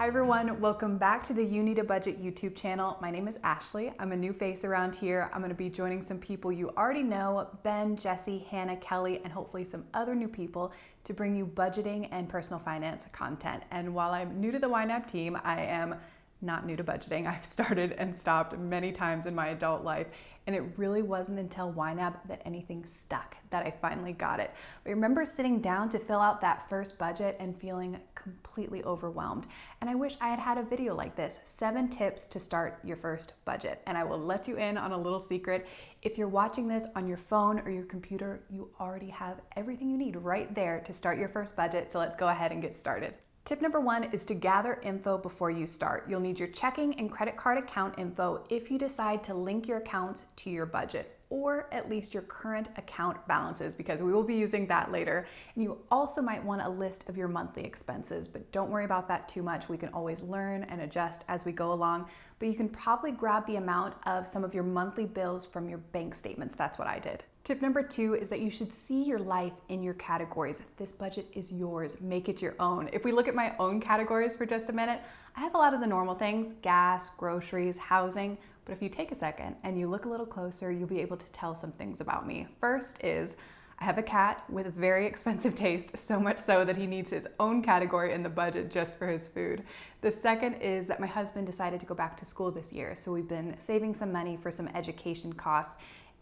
Hi everyone, welcome back to the You Need a Budget YouTube channel. My name is Ashley. I'm a new face around here. I'm gonna be joining some people you already know, Ben, Jesse, Hannah, Kelly, and hopefully some other new people to bring you budgeting and personal finance content. And while I'm new to the YNAB team, I am not new to budgeting. I've started and stopped many times in my adult life, and it really wasn't until YNAB that anything stuck, that I finally got it. I remember sitting down to fill out that first budget and feeling completely overwhelmed. And I wish I had had a video like this, 7 tips to start your first budget. And I will let you in on a little secret. If you're watching this on your phone or your computer, you already have everything you need right there to start your first budget. So let's go ahead and get started. Tip number 1 is to gather info before you start. You'll need your checking and credit card account info if you decide to link your accounts to your budget, or at least your current account balances, because we will be using that later. And you also might want a list of your monthly expenses, but don't worry about that too much. We can always learn and adjust as we go along, but you can probably grab the amount of some of your monthly bills from your bank statements. That's what I did. Tip number 2 is that you should see your life in your categories. This budget is yours. Make it your own. If we look at my own categories for just a minute, I have a lot of the normal things: gas, groceries, housing. But if you take a second and you look a little closer, you'll be able to tell some things about me. First is I have a cat with a very expensive taste, so much so that he needs his own category in the budget just for his food. The second is that my husband decided to go back to school this year, so we've been saving some money for some education costs.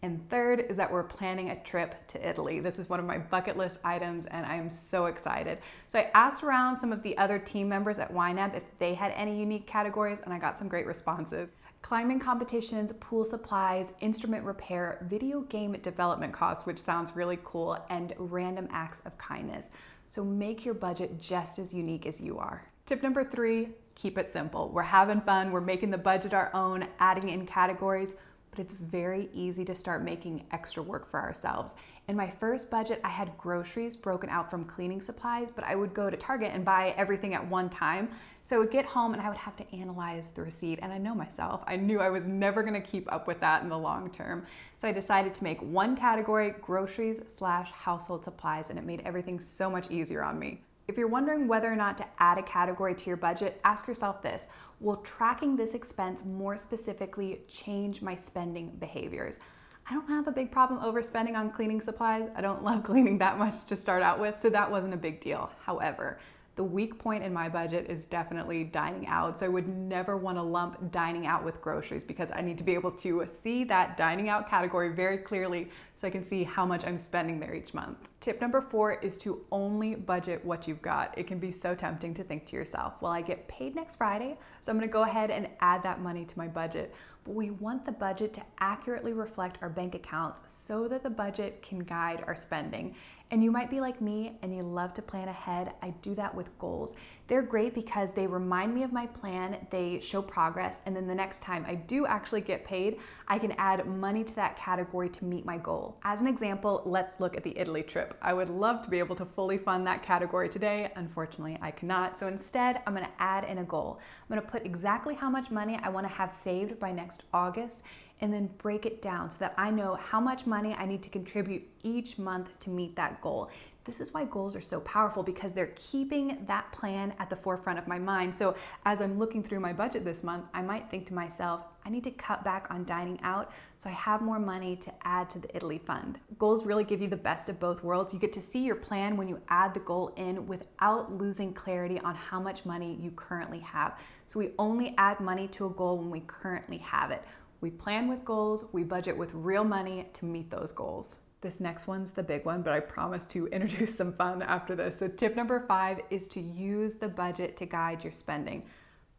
And third is that we're planning a trip to Italy. This is one of my bucket list items and I am so excited. So I asked around some of the other team members at YNAB if they had any unique categories, and I got some great responses. Climbing competitions, pool supplies, instrument repair, video game development costs, which sounds really cool, and random acts of kindness. So make your budget just as unique as you are. Tip number 3, keep it simple. We're having fun, we're making the budget our own, adding in categories, but it's very easy to start making extra work for ourselves. In my first budget, I had groceries broken out from cleaning supplies, but I would go to Target and buy everything at one time. So I would get home and I would have to analyze the receipt, and I know myself, I knew I was never gonna keep up with that in the long term. So I decided to make one category, groceries/household supplies, and it made everything so much easier on me. If you're wondering whether or not to add a category to your budget, ask yourself this: will tracking this expense more specifically change my spending behaviors? I don't have a big problem overspending on cleaning supplies. I don't love cleaning that much to start out with, so that wasn't a big deal. However, the weak point in my budget is definitely dining out. So I would never want to lump dining out with groceries, because I need to be able to see that dining out category very clearly so I can see how much I'm spending there each month. Tip number 4 is to only budget what you've got. It can be so tempting to think to yourself, well, I get paid next Friday, so I'm gonna go ahead and add that money to my budget. But we want the budget to accurately reflect our bank accounts so that the budget can guide our spending. And you might be like me and you love to plan ahead. I do that with goals. They're great because they remind me of my plan, they show progress, and then the next time I do actually get paid, I can add money to that category to meet my goal. As an example, let's look at the Italy trip. I would love to be able to fully fund that category today. Unfortunately, I cannot. So instead, I'm gonna add in a goal. I'm gonna put exactly how much money I wanna have saved by next August, and then break it down so that I know how much money I need to contribute each month to meet that goal. This is why goals are so powerful, because they're keeping that plan at the forefront of my mind. So as I'm looking through my budget this month, I might think to myself, I need to cut back on dining out so I have more money to add to the Italy fund. Goals really give you the best of both worlds. You get to see your plan when you add the goal in without losing clarity on how much money you currently have. So we only add money to a goal when we currently have it. We plan with goals, we budget with real money to meet those goals. This next one's the big one, but I promise to introduce some fun after this. So tip number 5 is to use the budget to guide your spending.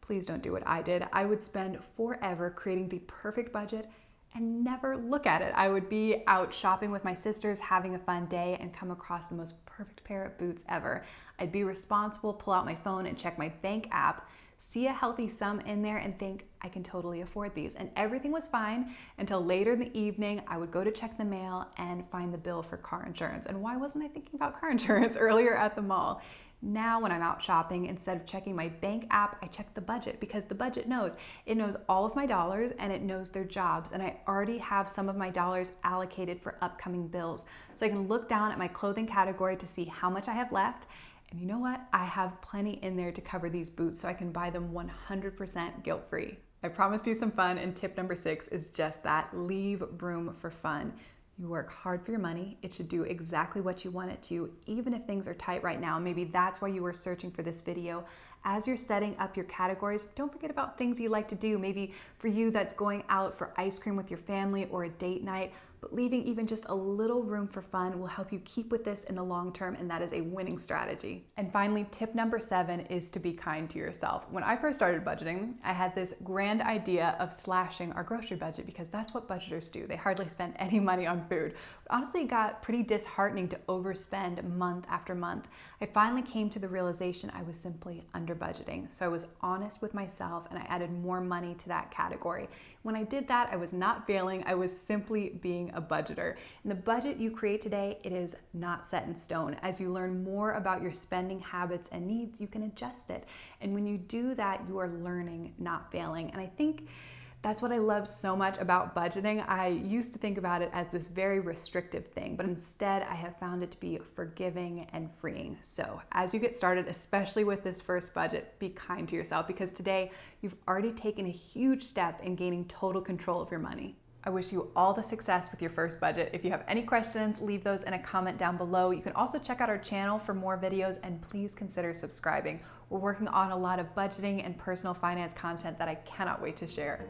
Please don't do what I did. I would spend forever creating the perfect budget and never look at it. I would be out shopping with my sisters, having a fun day, and come across the most perfect pair of boots ever. I'd be responsible, pull out my phone and check my bank app, see a healthy sum in there and think, I can totally afford these. And everything was fine until later in the evening, I would go to check the mail and find the bill for car insurance. And why wasn't I thinking about car insurance earlier at the mall? Now when I'm out shopping, instead of checking my bank app, I check the budget, because the budget knows. It knows all of my dollars and it knows their jobs. And I already have some of my dollars allocated for upcoming bills. So I can look down at my clothing category to see how much I have left. And you know what? I have plenty in there to cover these boots so I can buy them 100% guilt-free. I promised you some fun, and tip number 6 is just that: leave room for fun. You work hard for your money. It should do exactly what you want it to, even if things are tight right now. Maybe that's why you were searching for this video. As you're setting up your categories, don't forget about things you like to do. Maybe for you, that's going out for ice cream with your family or a date night, but leaving even just a little room for fun will help you keep with this in the long term, and that is a winning strategy. And finally, tip number 7 is to be kind to yourself. When I first started budgeting, I had this grand idea of slashing our grocery budget because that's what budgeters do. They hardly spend any money on food. But honestly, it got pretty disheartening to overspend month after month. I finally came to the realization I was simply under budgeting. So I was honest with myself and I added more money to that category. When I did that, I was not failing. I was simply being a budgeter. And the budget you create today, it is not set in stone. As you learn more about your spending habits and needs, you can adjust it. And when you do that, you are learning, not failing. And I think that's what I love so much about budgeting. I used to think about it as this very restrictive thing, but instead I have found it to be forgiving and freeing. So as you get started, especially with this first budget, be kind to yourself, because today you've already taken a huge step in gaining total control of your money. I wish you all the success with your first budget. If you have any questions, leave those in a comment down below. You can also check out our channel for more videos, and please consider subscribing. We're working on a lot of budgeting and personal finance content that I cannot wait to share.